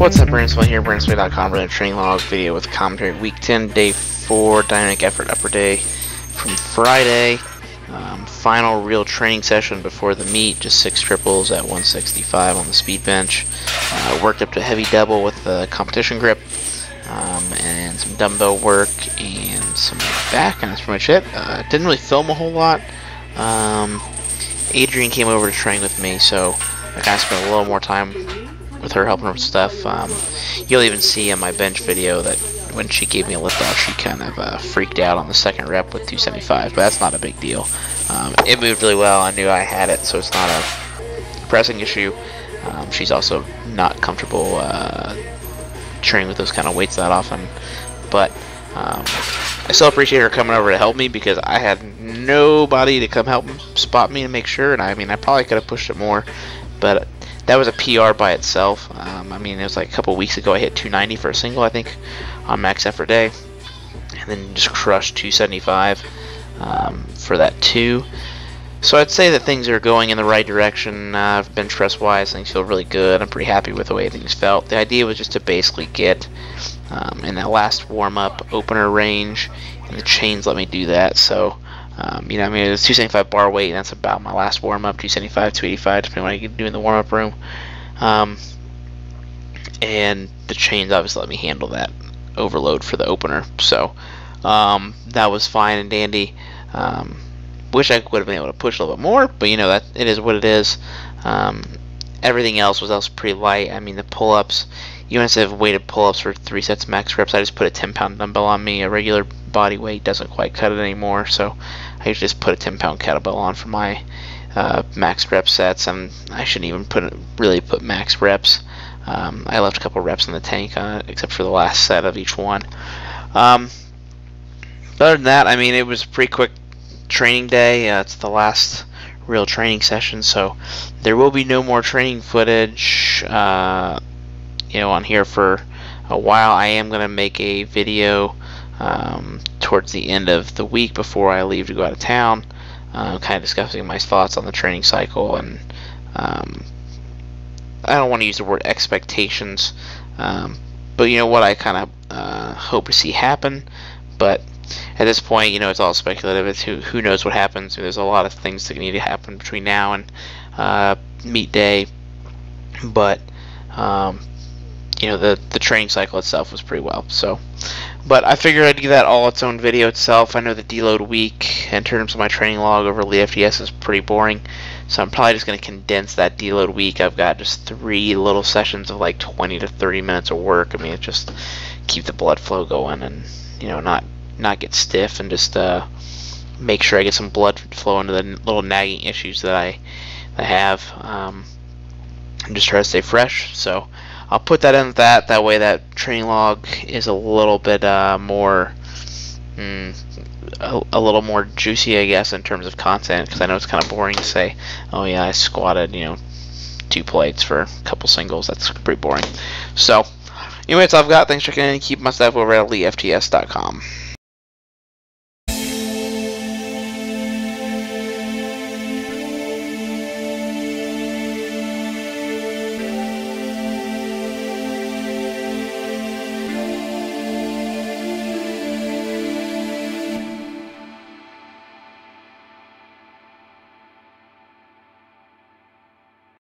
What's up, Smitley here, Smitley.com, running a training log video with commentary. Week 10, Day 4, Dynamic Effort Upper Day from Friday. Final real training session before the meet, just 6 triples at 165 on the speed bench. Worked up to heavy double with the competition grip, and some dumbbell work and some back, and that's pretty much it. Didn't really film a whole lot. Adrian came over to train with me, so I kind of spent a little more time with her helping her with stuff. You'll even see in my bench video that when she gave me a lift off, she kind of freaked out on the second rep with 275, but that's not a big deal. It moved really well. I knew I had it, so it's not a pressing issue. She's also not comfortable training with those kind of weights that often, but I still appreciate her coming over to help me because I had nobody to come help spot me and make sure. And I mean, I probably could have pushed it more, but that was a PR by itself. I mean, it was like a couple weeks ago I hit 290 for a single, I think, on max effort day, and then just crushed 275 for that 2. So I'd say that things are going in the right direction. Bench press wise, things feel really good. I'm pretty happy with the way things felt. The idea was just to basically get in that last warm-up opener range, and the chains let me do that. So you know, I mean, it was 275 bar weight, and that's about my last warm-up, 275, 285, depending on what I can do in the warm-up room. And the chains obviously let me handle that overload for the opener. So that was fine and dandy. Wish I would have been able to push a little bit more, but you know, that it is what it is. Everything else was also pretty light. I mean, the pull-ups, even instead of weighted pull-ups for 3 sets max reps, I just put a 10-pound dumbbell on me. A regular body weight doesn't quite cut it anymore, so I usually just put a 10-pound kettlebell on for my max rep sets. And I shouldn't even really put max reps. I left a couple reps in the tank, except for the last set of each one. Other than that, I mean, it was a pretty quick training day. It's the last real training session, so there will be no more training footage you know, on here for a while. I am going to make a video towards the end of the week before I leave to go out of town, kind of discussing my thoughts on the training cycle, and I don't want to use the word expectations, but you know what I kind of hope to see happen. But at this point, you know, it's all speculative. It's who knows what happens. There's a lot of things that need to happen between now and meet day, but you know, the training cycle itself was pretty well. So, but I figured I'd give that all its own video itself. I know the deload week in terms of my training log over Elitefts is pretty boring, so I'm probably just going to condense that deload week. I've got just 3 little sessions of like 20 to 30 minutes of work. I mean, it just keep the blood flow going, and you know, not get stiff, and just make sure I get some blood flow into the little nagging issues that I have, and just try to stay fresh. So I'll put that in that way that training log is a little bit more a little more juicy, I guess, in terms of content, because I know it's kind of boring to say, oh yeah, I squatted, you know, 2 plates for a couple singles. That's pretty boring. So anyway, that's all I've got. Thanks for checking in. Keep my stuff over at Elitefts.com.